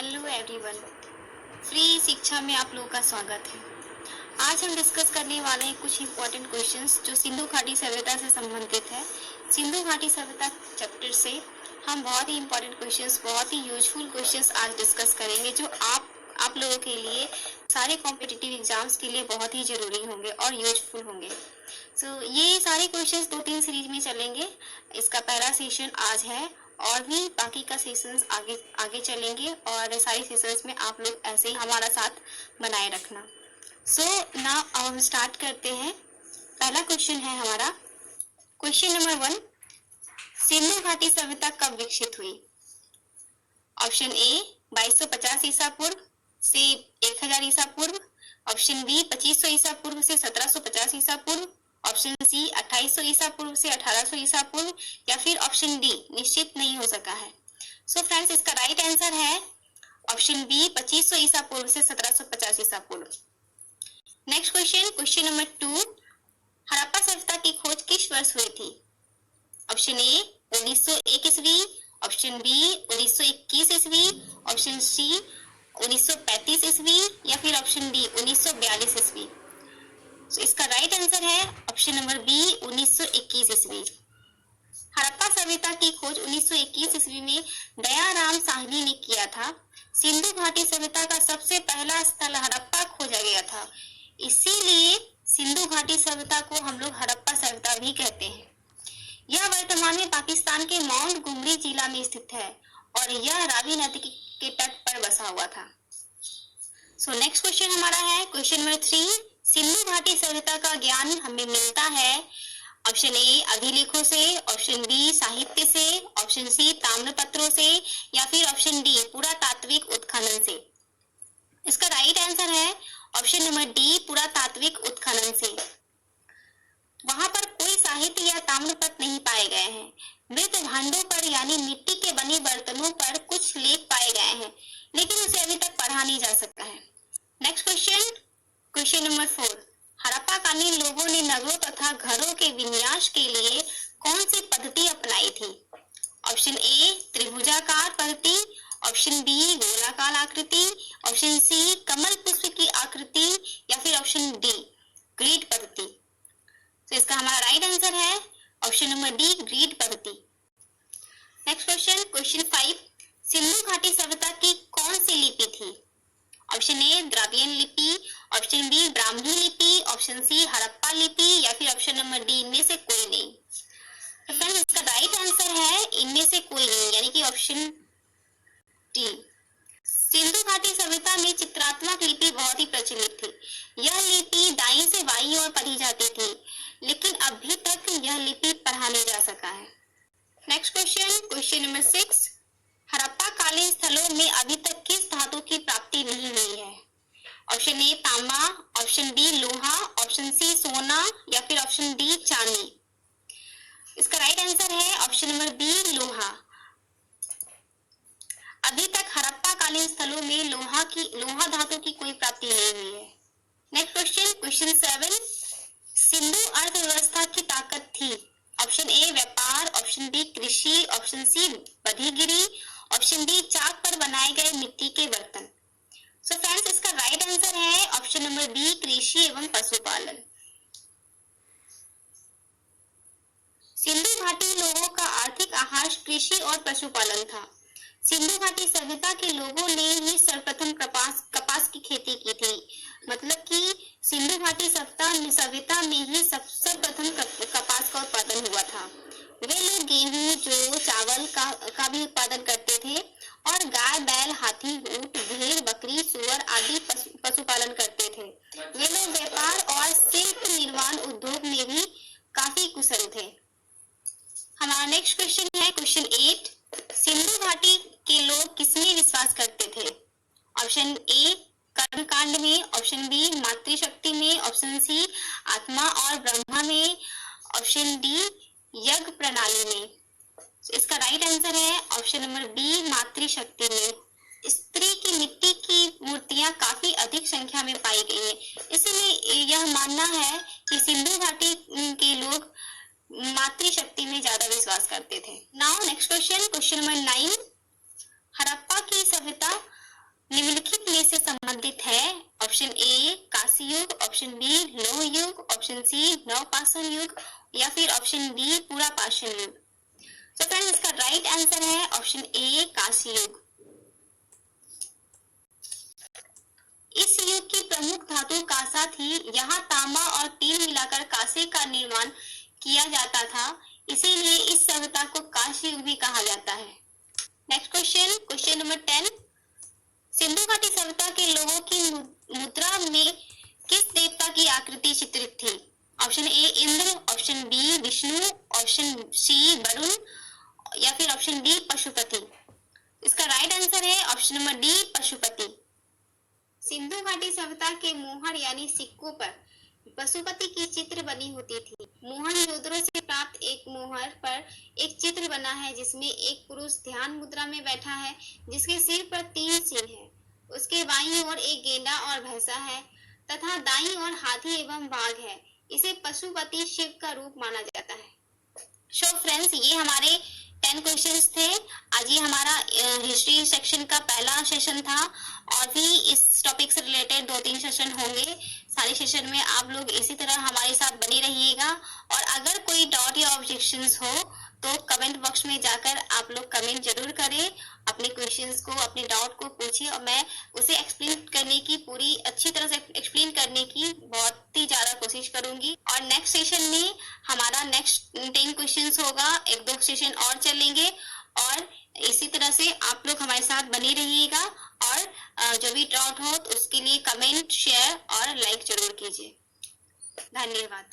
Hello everyone, free शिक्षा में आप लोगों का स्वागत है। आज हम डिस्कस करने वाले हैं कुछ इम्पोर्टेंट क्वेश्चंस जो सिंधु घाटी सभ्यता से संबंधित है। सिंधु घाटी सभ्यता चैप्टर से हम बहुत ही इम्पोर्टेंट क्वेश्चंस, बहुत ही यूजफुल क्वेश्चंस आज डिस्कस करेंगे जो आप लोगों के लिए सारे कॉम्पिटिटिव एग्जाम्स के लिए बहुत ही जरूरी होंगे और यूजफुल होंगे। ये सारे क्वेश्चंस 2-3 सीरीज में चलेंगे। इसका पहला सेशन आज है और भी बाकी का सेशंस आगे चलेंगे और सारे सेशंस में आप लोग ऐसे ही हमारा साथ बनाए रखना। नाउ अब हम स्टार्ट करते हैं। पहला क्वेश्चन है हमारा, क्वेश्चन नंबर 1, सिंधु घाटी सभ्यता कब विकसित हुई? ऑप्शन ए 2250 ईसा पूर्व से 1000 ईसा पूर्व, ऑप्शन बी 2500 ईसा पूर्व से 1750 ईसा पूर्व, ऑप्शन सी 2800 ईसा पूर्व से 1800 ईसा पूर्व, या फिर ऑप्शन डी निश्चित नहीं हो सका है। फ्रेंड्स, इसका राइट आंसर है ऑप्शन बी 2500 ईसा पूर्व से 1750 ईसा पूर्व। Next question, question number 2, Harappa सभ्यता की खोज किस वर्ष हुई थी? ऑप्शन ए 1901 ईस्वी, ऑप्शन बी 1921 ईस्वी, ऑप्शन सी 1935 ईस्वी, या फिर ऑप्शन डी 1942 ईस्वी। इसका राइट आंसर है ऑप्शन नंबर बी 1921 ईस्वी। हड़प्पा सभ्यता की खोज 1921 ईस्वी में दयाराम साहनी ने किया था। सिंधु घाटी सभ्यता का सबसे पहला स्थल हड़प्पा खोजा गया था, इसीलिए सिंधु घाटी सभ्यता को हम लोग हड़प्पा सभ्यता भी कहते हैं। यह वर्तमान में पाकिस्तान के माउंट गुमरी जिला में स्थित है और यह रावी नदी के तट पर बसा हुआ था। नेक्स्ट क्वेश्चन हमारा है क्वेश्चन नंबर 3, सिंधु घाटी सभ्यता का ज्ञान हमें मिलता है ऑप्शन ए अभिलेखों से, ऑप्शन बी साहित्य से, ऑप्शन सी ताम्रपत्रों से, या फिर ऑप्शन डी पुरातात्विक उत्खनन से। इसका राइट आंसर है ऑप्शन नंबर डी पुरातात्विक उत्खनन से। वहां पर कोई साहित्य या ताम्रपत्र नहीं पाए गए हैं। मृत भांडों पर यानी मिट्टी के बने बर्तनों पर कुछ लेख पाए गए हैं, लेकिन उसे अभी तक पढ़ा नहीं जा सकता है। Next question, question number 4, Harappa कालीन लोगों ने नगरों तथा घरों के विन्यास के लिए कौन सी पद्धति अपनाई थी? ऑप्शन ए त्रिभुजाकार पद्धति, ऑप्शन बी गोलाकार आकृति, ऑप्शन सी कमल पुष्प की आकृति, या फिर ऑप्शन डी ग्रिड पद्धति। इसका हमारा राइट आंसर है ऑप्शन नंबर डी ग्रिड पद्धति। नेक्स्ट क्वेश्चन, क्वेश्चन 5, सिंधु घाटी सभ्यता की कौन सी लिपि थी? ऑप्शन ए द्रविड़ लिपि, ऑप्शन बी ब्राह्मी लिपि, ऑप्शन सी हड़प्पा लिपि, या फिर ऑप्शन नंबर डी इनमें से कोई नहीं। तो फ्रेंड्स, इसका राइट आंसर है इनमें से कोई नहीं, यानी कि ऑप्शन डी। सिंधु घाटी सभ्यता में चित्रात्मक लिपि बहुत ही प्रचलित थी। यह लिपि दाईं से बाईं ओर पढ़ी जाती थी, लेकिन अभी तक यह लिपि पढ़ा नहीं जा सका है। Next question, question number 6, Harappa कालीन स्थलों में अभी तक किस धातु की प्राप्ति नहीं हुई है? ऑप्शन ए तांबा, ऑप्शन बी लोहा, ऑप्शन सी सोना, या फिर ऑप्शन डी चांदी। इसका राइट आंसर है ऑप्शन नंबर बी लोहा। अभी तक हड़प्पा कालीन स्थलों में लोहा धातु की कोई प्राप्ति नहीं हुई है। नेक्स्ट क्वेश्चन, क्वेश्चन 7, सिंधु अर्थव्यवस्था की ताकत थी। ऑप्शन ए व्यापार, ऑप्शन बी कृषि, ऑप्शन सी बधिगिरी, ऑप्शन डी चाक पर बनाए गए मिट्टी के बर्तन। फ्रेंड्स, इसका राइट आंसर है ऑप्शन नंबर बी कृषि एवं पशुपालन। सिंधु घाटी लोगों का आर्थिक आहार कृषि और पशुपालन था। सिंधु घाटी सभ्यता के लोगों ने ही सर्वप्रथम कपास की खेती की थी। मतलब कि सिंधु घाटी सभ्यता में ही सर्वप्रथम कपास का उत्पादन हुआ था। वे लोग गेहूं, जौ, चावल का भी उत्पादन करते थे और गाय, बैल, हाथी, ऊंट, भेड़, बकरी, सुअर आदि पशुपालन करते थे। वे लोग व्यापार और शिल्प निर्माण उद्योग में भी काफी कुशल थे। हमारा नेक्स्ट क्वेश्चन है क्वेश्चन 8, सिंधु घाटी के लोग किसमें विश्वास करते थे? ऑप्शन ए कर्मकांड में, ऑप्शन बी मातृशक्ति में, ऑप्शन सी आत्मा और ब्रह्मा में, ऑप्शन डी यज्ञ प्रणाली में। इसका राइट आंसर है ऑप्शन नंबर बी मातृशक्ति में। स्त्री की मिट्टी की मूर्तियां काफी अधिक संख्या में पाई गई है, इसलिए यह मानना है कि सिंधु घाटी के लोग मातृशक्ति में ज्यादा विश्वास करते थे। Now next question, question number 9, Harappa की सभ्यता निम्नलिखित में से संबंधित है? ऑप्शन ए कांस्य युग, ऑप्शन बी लौह युग, ऑप्शन सी नवपाषाण युग या फिर ऑप्शन डी पूरा पाषाण युग। तो फ्रेंड्स इसका राइट आंसर है ऑप्शन ए कांस्य युग। इस युग की प्रमुख धातु कांसा थी। यहाँ तांबा और टीन मिलाकर कांसे का निर्माण किया जाता था, इसीलिए इस सभ्यता को कांस्य युग भी कहा जाता है। Next question, question number 10। Sindhu घाटी सभ्यता के लोगों की मुद्रा में किस देवता की आकृति चित्रित थी? Option A Indra, option B Vishnu, option C Varun या फिर ऑप्शन डी पशुपति। इसका राइट आंसर है option number D Pashupati. Sindhu घाटी सभ्यता के मोहर यानी सिक्कों पर पशुपति की चित्र बनी होती थी। मोहन जोदड़ो से प्राप्त एक मोहर पर एक चित्र बना है जिसमें एक पुरुष ध्यान मुद्रा में बैठा है, जिसके सिर पर 3 सिंह है। उसके बाईं ओर एक गेंडा और भैंसा है तथा दाईं ओर हाथी एवं बाघ है। इसे पशुपति शिव का रूप माना जाता है। सो फ्रेंड्स, ये हमारे 10 क्वेश्चंस थे। आज ये हमारा हिस्ट्री सेक्शन का पहला सेशन था और भी इस टॉपिक से रिलेटेड 2-3 सेशन होंगे। सारे सेशन में आप लोग इसी तरह हमारे साथ बने रहिएगा और अगर कोई डाउट या ऑब्जेक्शंस हो तो कमेंट बॉक्स में जाकर आप लोग कमेंट जरूर करें, अपने क्वेश्चंस को, अपने डाउट को पूछिए और मैं उसे एक्सप्लेन करने की, पूरी अच्छी तरह से एक्सप्लेन करने की बहुत ही ज्यादा कोशिश करूंगी। और नेक्स्ट सेशन में हमारा नेक्स्ट 10 क्वेश्चंस होगा, 1-2 सेशन और चलेंगे और इसी तरह से आप लोग हमारे साथ बने रहिएगा और जो भी डाउट हो तो उसके लिए कमेंट, शेयर और लाइक जरूर कीजिए। धन्यवाद।